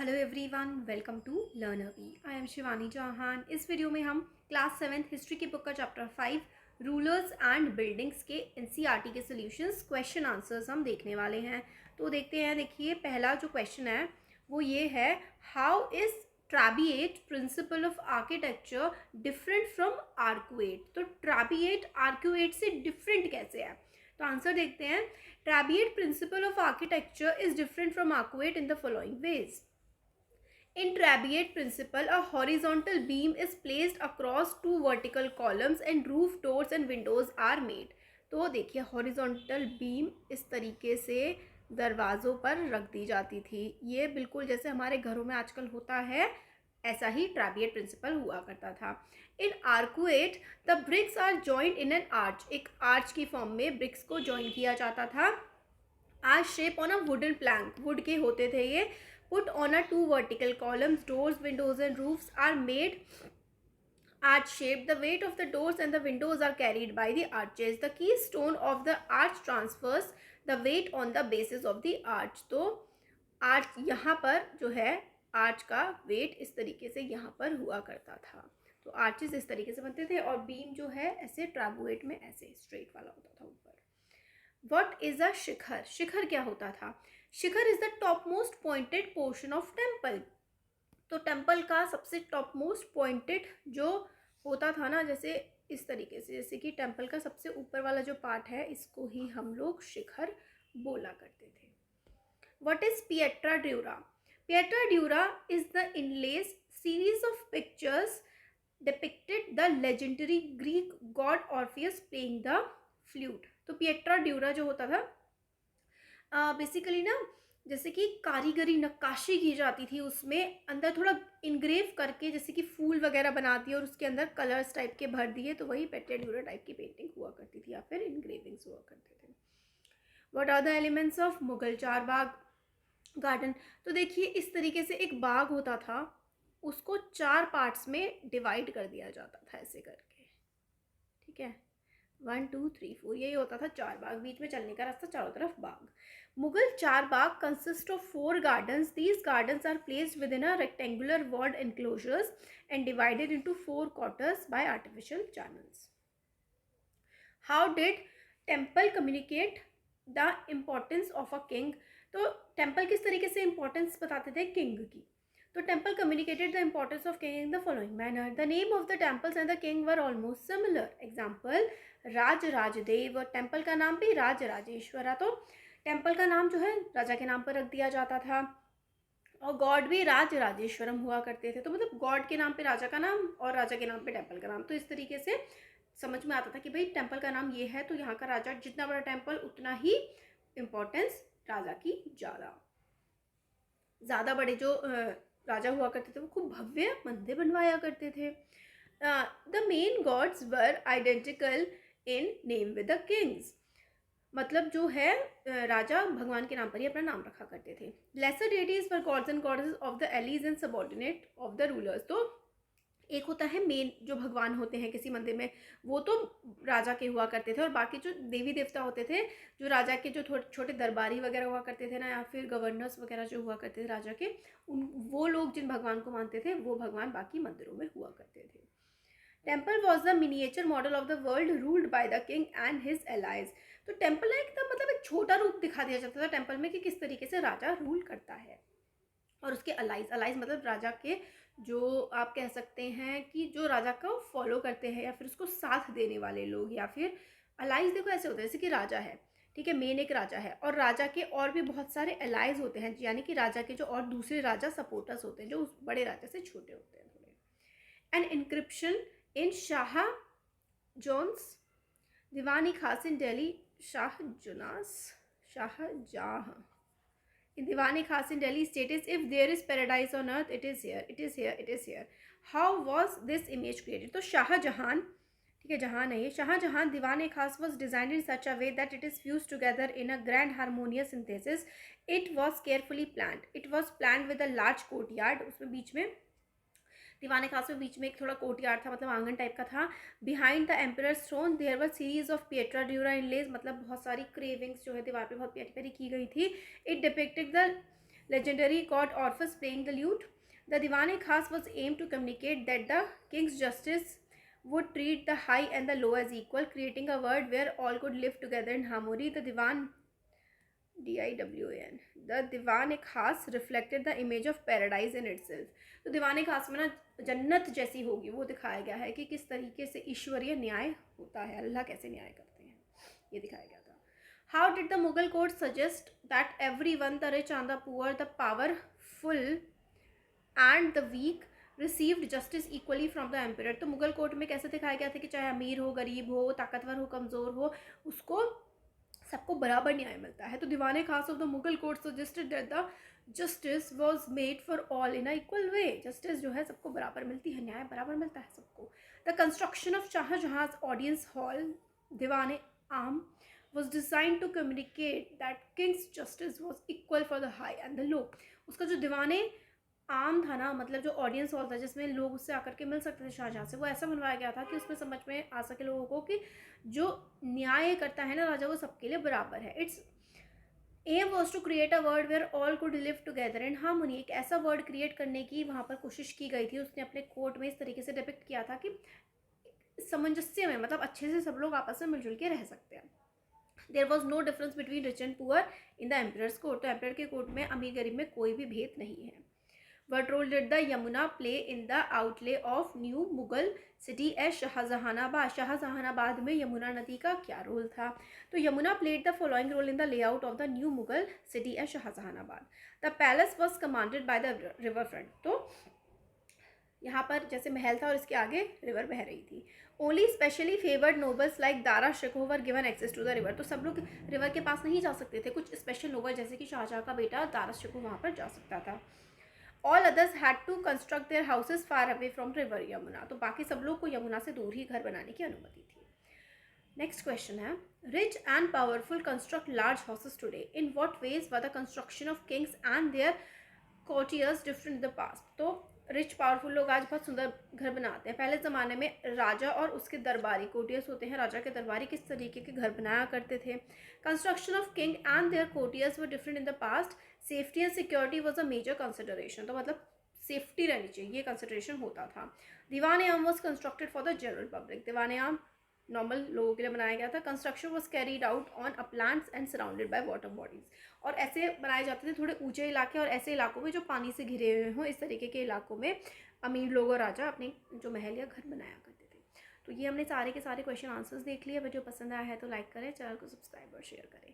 Hello everyone, welcome to Learnervi. I am Shivani Chauhan. इस video में हम क्लास 7 हिस्ट्री की बुक का चैप्टर 5 रूलर्स एंड बिल्डिंग्स के एनसीईआरटी के सॉल्यूशंस क्वेश्चन आंसर्स हम देखने वाले हैं। तो देखते हैं। देखिए, पहला जो क्वेश्चन है वो ये है, how is trabeate principle of architecture different from arcuate. तो ट्राबिएट आर्कुएट से डिफरेंट कैसे है? तो आंसर देखते हैं। Trabeate principle of architecture is different from arcuate in the following ways. In Trabeate principle, a horizontal beam is placed across two vertical columns and roof doors and windows are made. तो देखिए, horizontal beam इस तरीके से दरवाज़ों पर रख दी जाती थी। ये बिल्कुल जैसे हमारे घरों में आजकल होता है, ऐसा ही ट्राबिएट प्रिंसिपल हुआ करता था। In arcuate the bricks are joint in an arch. एक आर्च की फॉर्म में ब्रिक्स को जॉइन किया जाता था। Are shape on a wooden plank, wood के होते थे ये। Put on a two vertical columns, doors, windows and roofs are made arch shaped. The weight of the doors and the windows are carried by the arches. The keystone of the arch transfers the weight on the basis of the arch. तो arch यहाँ पर जो है, arch का wait इस तरीके से यहाँ पर हुआ करता था। तो आर्चेस इस तरीके से बनते थे और बीम जो है ऐसे ट्राबुएट में ऐसे स्ट्रेट वाला होता था ऊपर। What is a शिखर? शिखर क्या होता था? Shikhar is the top most pointed portion of temple. तो टेम्पल का सबसे टॉप मोस्ट पॉइंटेड जो होता था ना, जैसे इस तरीके से, जैसे कि टेम्पल का सबसे ऊपर वाला जो पार्ट है, इसको ही हम लोग शिखर बोला करते थे। What is Pietra Dura? Pietra Dura is the inlays series of pictures depicted the legendary Greek god Orpheus playing the flute. तो पिएट्रा ड्यूरा जो होता था, बेसिकली ना, जैसे कि कारीगरी नक्काशी की जाती थी, उसमें अंदर थोड़ा इनग्रेव करके, जैसे कि फूल वगैरह बनाती है और उसके अंदर कलर्स टाइप के भर दिए, तो वही पिएट्रा ड्यूरा टाइप की पेंटिंग हुआ करती थी या फिर इनग्रेविंग्स हुआ करते थे। What are the elements of Mughal charbagh garden? तो देखिए, इस तरीके से एक बाग होता था, उसको 4 पार्ट्स में डिवाइड कर दिया जाता था ऐसे करके, ठीक है। 1 2 3 4 यही होता था 4 बाग, बीच में चलने का रास्ता, चारों तरफ बाग। मुगल चार बाग consist of 4 gardens. These gardens are placed within a rectangular walled enclosures and divided into 4 quarters by artificial channels. How did temple communicate the importance of a king? तो टेम्पल किस तरीके से इंपॉर्टेंस बताते थे किंग की? तो temple communicated the importance of king in the following manner. The name of the temples and the king were almost similar. Example, Raj Rajdev, और temple का नाम भी राज राजेश्वरा। तो टेम्पल का नाम जो है राजा के नाम पर रख दिया जाता था और गॉड भी राज राजेश्वरम हुआ करते थे। तो मतलब गॉड के नाम पे राजा का नाम और राजा के नाम पे टेम्पल का नाम। तो इस तरीके से समझ में आता था कि भाई टेम्पल का नाम ये है, तो यहाँ का राजा, जितना बड़ा टेम्पल उतना ही इम्पोर्टेंस राजा की ज़्यादा बड़े जो राजा हुआ करते थे वो खूब भव्य मंदिर बनवाया करते थे। The main gods were identical in name with the Kings. मतलब जो है, राजा भगवान के नाम पर ही अपना नाम रखा करते थे। Lesser deities for gods and goddesses of the allies and subordinate of the rulers. तो एक होता है मेन जो भगवान होते हैं किसी मंदिर में, वो तो राजा के हुआ करते थे, और बाकी जो देवी देवता होते थे, जो राजा के जो छोटे दरबारी वगैरह हुआ करते थे ना, या फिर गवर्नर्स वगैरह जो हुआ करते थे राजा के, वो लोग जिन भगवान को मानते थे वो भगवान बाकी मंदिरों में हुआ करते थे। Temple was the miniature model of the world ruled by the king and his allies. तो टेम्पल एकदम मतलब एक छोटा रूप दिखा दिया जाता था टेम्पल में कि किस तरीके से राजा रूल करता है, और उसके अलाइज मतलब राजा के जो आप कह सकते हैं कि जो राजा को फॉलो करते हैं या फिर उसको साथ देने वाले लोग, या फिर अलाइज देखो ऐसे होते हैं, जैसे कि राजा है, ठीक है, मेन एक राजा है, और राजा के और भी बहुत सारे अलाइज होते हैं, यानी कि राजा के जो और दूसरे राजा सपोर्टर्स होते हैं जो उस बड़े राजा से छोटे होते हैं थोड़े। एन इंक्रिप्शन इन शाह जोन्स दीवानी खास इन Delhi, Shahjahan in Diwan-e Khas in Delhi states, if there is paradise on earth, it is here, it is here, it is here. How was this image created? तो शाहजहां, ठीक है, जहान है ये, शाहजहां दीवान-ए खास was designed in such a way that it is fused together in a grand harmonious synthesis. It was carefully planned. It was planned with a large courtyard. उसमें बीच में दीवान खास में बीच में एक थोड़ा कोर्टयार्ड था, मतलब आंगन टाइप का था। Behind the emperor's throne there were series of pietra dura inlays, मतलब बहुत सारी क्रेविंग्स जो है दीवार पे बहुत प्यारी प्यारी की गई थी। It depicted the legendary god Orpheus playing the lute. The Diwan-e-Khas was aimed to communicate that the king's justice would treat the high and the low as equal, creating a world where all could live together in harmony. The Diwan the Diwan-e-Khas reflected the image of paradise in itself. तो दीवान-ए-खास में ना जन्नत जैसी होगी वो दिखाया गया है कि किस तरीके से ईश्वरीय न्याय होता है, अल्लाह कैसे न्याय करते हैं, ये दिखाया गया था. How did the Mughal court suggest that everyone, the rich and the poor, the powerful and the weak, received justice equally from the emperor? तो मुगल कोर्ट में कैसे दिखाया गया था कि चाहे अमीर हो, गरीब हो, ताकतवर हो, कमज़ोर हो, उसको सबको बराबर न्याय मिलता है. तो Diwan-e-Khas of the Mughal court suggested that the justice was made for all in a equal way. Justice जो है सबको बराबर मिलती है, न्याय बराबर मिलता है सबको. The construction of Shah Jahan audience hall Diwan e Aam was designed to communicate that king's justice was equal for the high and the low. उसका जो दीवाने आम था ना, मतलब जो ऑडियंस हॉल था जिसमें लोग उससे आकर के मिल सकते थे शाहजहां से, वो ऐसा बनवाया गया था कि उसमें समझ में आ सके लोगों को कि जो न्याय करता है ना राजा, वो सबके लिए बराबर है. Its aim was to create a world where all could live together in harmony. एक ऐसा वर्ल्ड क्रिएट करने की वहाँ पर कोशिश की गई थी. उसने अपने कोर्ट में इस तरीके से डिपिक्ट किया था कि सामंजस्य में, मतलब अच्छे से सब लोग आपस में मिलजुल के रह सकते हैं. There was no difference between rich and poor in the emperor's court. तो एम्परर के कोर्ट में अमीर गरीब में कोई भी भेद नहीं है. What role did the Yamuna play in the outlay of new Mughal city as Shahjahanabad? Shahjahanabad में यमुना नदी का क्या रोल था? तो Yamuna played the following role in the layout of the new Mughal city as Shahjahanabad. The palace was commanded by the river front. तो यहाँ पर जैसे महल था और इसके आगे रिवर बह रही थी. Only specially favoured nobles like Dara Shikoh were given access to the river. तो सब लोग रिवर के पास नहीं जा सकते थे, कुछ स्पेशल नोबल जैसे कि शाहजहाँ का बेटा दारा शिकोह वहाँ पर जा सकता था. All others had to construct their houses far away from river Yamuna. तो बाकी सब लोग को यमुना से दूर ही घर बनाने की अनुमति थी. नेक्स्ट क्वेश्चन है, rich and powerful construct large houses today. In what ways were the construction of kings and their courtiers different in the past. तो रिच पावरफुल लोग आज बहुत सुंदर घर बनाते हैं. पहले ज़माने में राजा और उसके दरबारी, कोर्टियर्स होते हैं राजा के दरबारी, किस तरीके के घर बनाया करते थे. Construction of king and their courtiers were different in the past. Safety and security was a major consideration. तो मतलब सेफ्टी रहनी चाहिए, ये कंसिडरेशन होता था. Diwan e Aam was constructed for the general public. Diwan e Aam normal लोगों के लिए बनाया गया था. Construction was carried out on uplands and surrounded by water bodies. और ऐसे बनाए जाते थे थोड़े ऊंचे इलाके और ऐसे इलाकों में जो पानी से घिरे हुए हों, इस तरीके के इलाकों में अमीर लोग और राजा अपने जो महल या घर बनाया करते थे. तो ये हमने सारे के सारे क्वेश्चन आंसर्स देख लिए. वीडियो पसंद आया है तो लाइक करें, चैनल को सब्सक्राइब और शेयर करें.